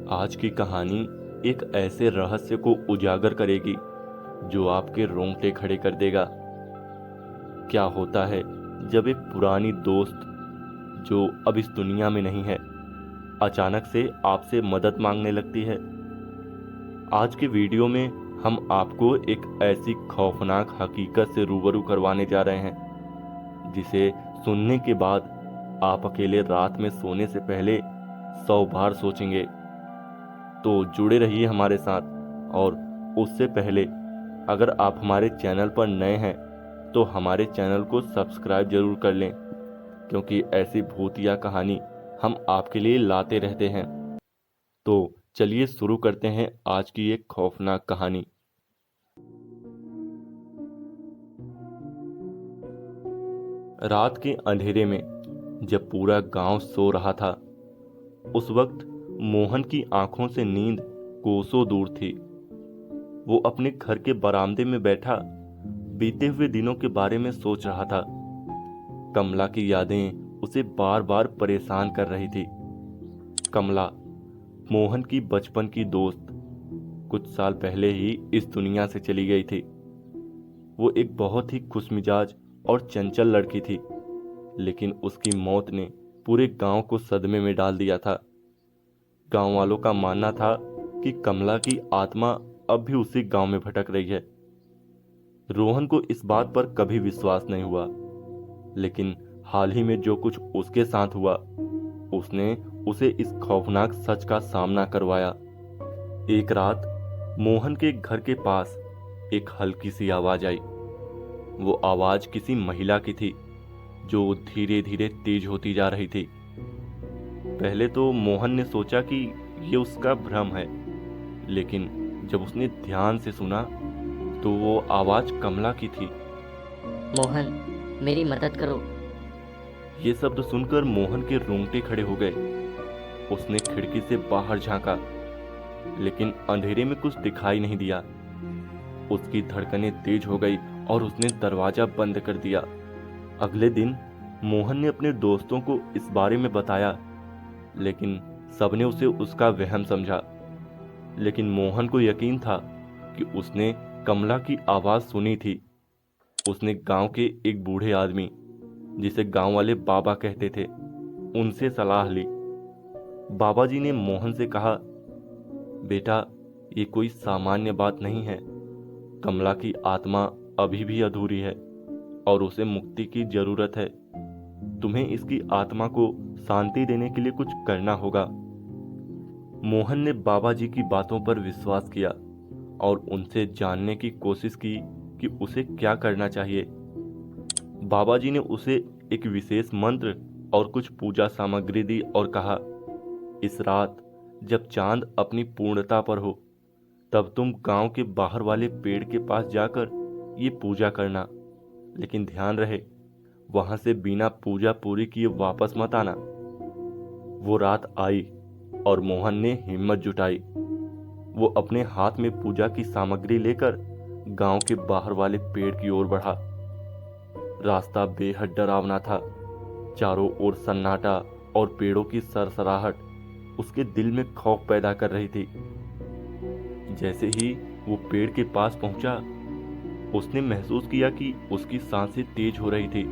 आज की कहानी एक ऐसे रहस्य को उजागर करेगी जो आपके रोंगटे खड़े कर देगा। क्या होता है जब एक पुरानी दोस्त जो अब इस दुनिया में नहीं है अचानक से आपसे मदद मांगने लगती है। आज के वीडियो में हम आपको एक ऐसी खौफनाक हकीकत से रूबरू करवाने जा रहे हैं जिसे सुनने के बाद आप अकेले रात में सोने से पहले 100 बार सोचेंगे। तो जुड़े रहिए हमारे साथ। और उससे पहले अगर आप हमारे चैनल पर नए हैं तो हमारे चैनल को सब्सक्राइब जरूर कर लें, क्योंकि ऐसी भूतिया कहानी हम आपके लिए लाते रहते हैं। तो चलिए शुरू करते हैं आज की एक खौफनाक कहानी। रात के अंधेरे में जब पूरा गांव सो रहा था, उस वक्त मोहन की आंखों से नींद कोसों दूर थी। वो अपने घर के बरामदे में बैठा बीते हुए दिनों के बारे में सोच रहा था। कमला की यादें उसे बार बार परेशान कर रही थी। कमला, मोहन की बचपन की दोस्त, कुछ साल पहले ही इस दुनिया से चली गई थी। वो एक बहुत ही खुशमिजाज और चंचल लड़की थी, लेकिन उसकी मौत ने पूरे गांव को सदमे में डाल दिया था। गांव वालों का मानना था कि कमला की आत्मा अब भी उसी गांव में भटक रही है। रोहन को इस बात पर कभी विश्वास नहीं हुआ, लेकिन हाल ही में जो कुछ उसके साथ हुआ उसने उसे इस खौफनाक सच का सामना करवाया। एक रात मोहन के घर के पास एक हल्की सी आवाज आई। वो आवाज किसी महिला की थी जो धीरे धीरे तेज होती जा रही थी। पहले तो मोहन ने सोचा कि ये उसका भ्रम है, लेकिन जब उसने ध्यान से सुना तो वो आवाज कमला की थी। मोहन, मेरी मदद करो। ये शब्द सुनकर मोहन के रोंगटे खड़े हो गए। उसने खिड़की से बाहर झांका, लेकिन अंधेरे में कुछ दिखाई नहीं दिया। उसकी धड़कनें तेज हो गई और उसने दरवाजा बंद कर दिया। अगले दिन मोहन ने अपने दोस्तों को इस बारे में बताया, लेकिन सबने उसे उसका वहम समझा। लेकिन मोहन को यकीन था कि उसने कमला की आवाज सुनी थी। उसने गांव के एक बूढ़े आदमी, जिसे गांव वाले बाबा कहते थे, उनसे सलाह ली। बाबा जी ने मोहन से कहा, बेटा, ये कोई सामान्य बात नहीं है। कमला की आत्मा अभी भी अधूरी है और उसे मुक्ति की जरूरत है। तुम्हें इसकी आत्मा को शांति देने के लिए कुछ करना होगा। मोहन ने बाबा जी की बातों पर विश्वास किया और उनसे जानने की कोशिश की कि उसे क्या करना चाहिए। बाबा जी ने उसे एक विशेष मंत्र और कुछ पूजा सामग्री दी और कहा, इस रात जब चांद अपनी पूर्णता पर हो तब तुम गांव के बाहर वाले पेड़ के पास जाकर ये पूजा करना, लेकिन ध्यान रहे वहां से बिना पूजा पूरी किए वापस मत आना। वो रात आई और मोहन ने हिम्मत जुटाई। वो अपने हाथ में पूजा की सामग्री लेकर गांव के बाहर वाले पेड़ की ओर बढ़ा। रास्ता बेहद डरावना था। चारों ओर सन्नाटा और पेड़ों की सरसराहट उसके दिल में खौफ पैदा कर रही थी। जैसे ही वो पेड़ के पास पहुंचा, उसने महसूस किया कि उसकी सांसें तेज हो रही थी।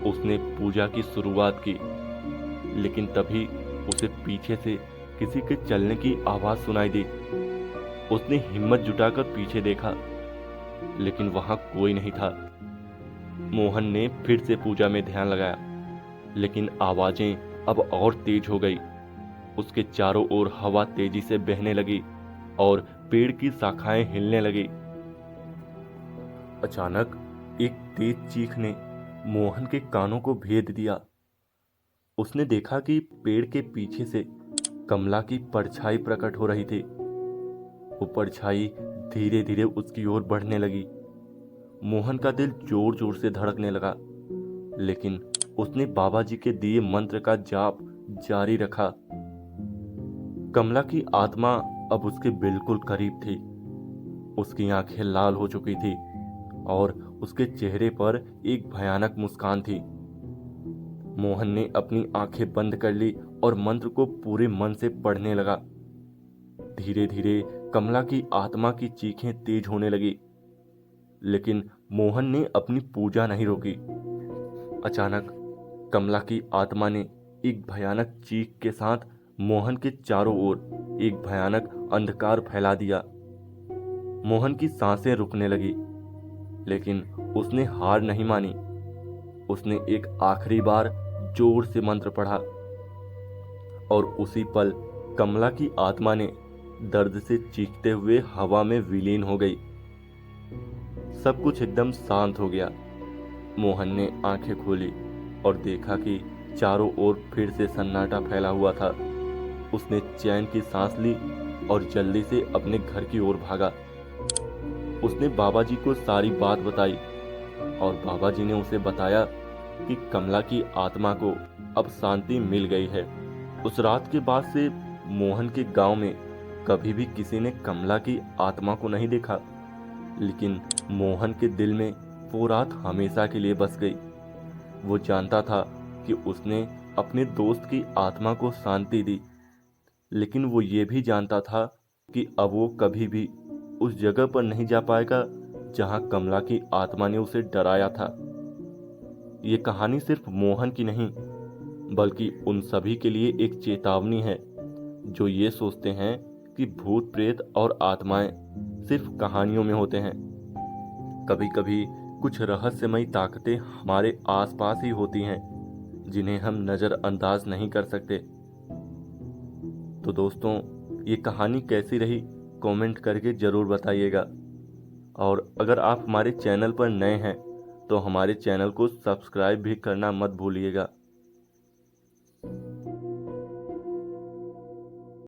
उसने पूजा की शुरुआत की, लेकिन तभी उसे पीछे से किसी के चलने की आवाज सुनाई दी। उसने हिम्मत जुटाकर पीछे देखा, लेकिन वहां कोई नहीं था। मोहन ने फिर से पूजा में ध्यान लगाया, लेकिन आवाजें अब और तेज हो गई। उसके चारों ओर हवा तेजी से बहने लगी और पेड़ की शाखाएं हिलने लगी। अचानक एक तेज चीख ने मोहन के कानों को भेद दिया। उसने देखा कि पेड़ के पीछे से कमला की परछाई प्रकट हो रही थी। वो परछाई धीरे धीरे उसकी ओर बढ़ने लगी। मोहन का दिल जोर जोर से धड़कने लगा, लेकिन उसने बाबा जी के दिए मंत्र का जाप जारी रखा। कमला की आत्मा अब उसके बिल्कुल करीब थी। उसकी आंखें लाल हो चुकी थी और उसके चेहरे पर एक भयानक मुस्कान थी। मोहन ने अपनी आंखें बंद कर ली और मंत्र को पूरे मन से पढ़ने लगा। धीरे धीरे कमला की आत्मा की चीखें तेज होने लगी, लेकिन मोहन ने अपनी पूजा नहीं रोकी। अचानक कमला की आत्मा ने एक भयानक चीख के साथ मोहन के चारों ओर एक भयानक अंधकार फैला दिया। मोहन की सांसें रुकने लगी, लेकिन उसने हार नहीं मानी। उसने एक आखिरी बार जोर से मंत्र पढ़ा और उसी पल कमला की आत्मा ने दर्द से चीखते हुए हवा में विलीन हो गई। सब कुछ एकदम शांत हो गया। मोहन ने आंखें खोली और देखा कि चारों ओर फिर से सन्नाटा फैला हुआ था। उसने चैन की सांस ली और जल्दी से अपने घर की ओर भागा। उसने बाबा जी को सारी बात बताई और बाबा जी ने उसे बताया कि कमला की आत्मा को अब शांति मिल गई है। उस रात के बाद से मोहन के गांव में कभी भी किसी ने कमला की आत्मा को नहीं देखा, लेकिन मोहन के दिल में वो रात हमेशा के लिए बस गई। वो जानता था कि उसने अपने दोस्त की आत्मा को शांति दी, लेकिन वो ये भी जानता था कि अब वो कभी भी उस जगह पर नहीं जा पाएगा जहां कमला की आत्मा ने उसे डराया था। ये कहानी सिर्फ मोहन की नहीं, बल्कि उन सभी के लिए एक चेतावनी है जो ये सोचते हैं कि भूत प्रेत और आत्माएं सिर्फ कहानियों में होते हैं। कभी कभी कुछ रहस्यमयी ताकतें हमारे आसपास ही होती हैं, जिन्हें हम नज़रअंदाज नहीं कर सकते। तो दोस्तों, ये कहानी कैसी रही कमेंट करके ज़रूर बताइएगा। और अगर आप हमारे चैनल पर नए हैं तो हमारे चैनल को सब्सक्राइब भी करना मत भूलिएगा।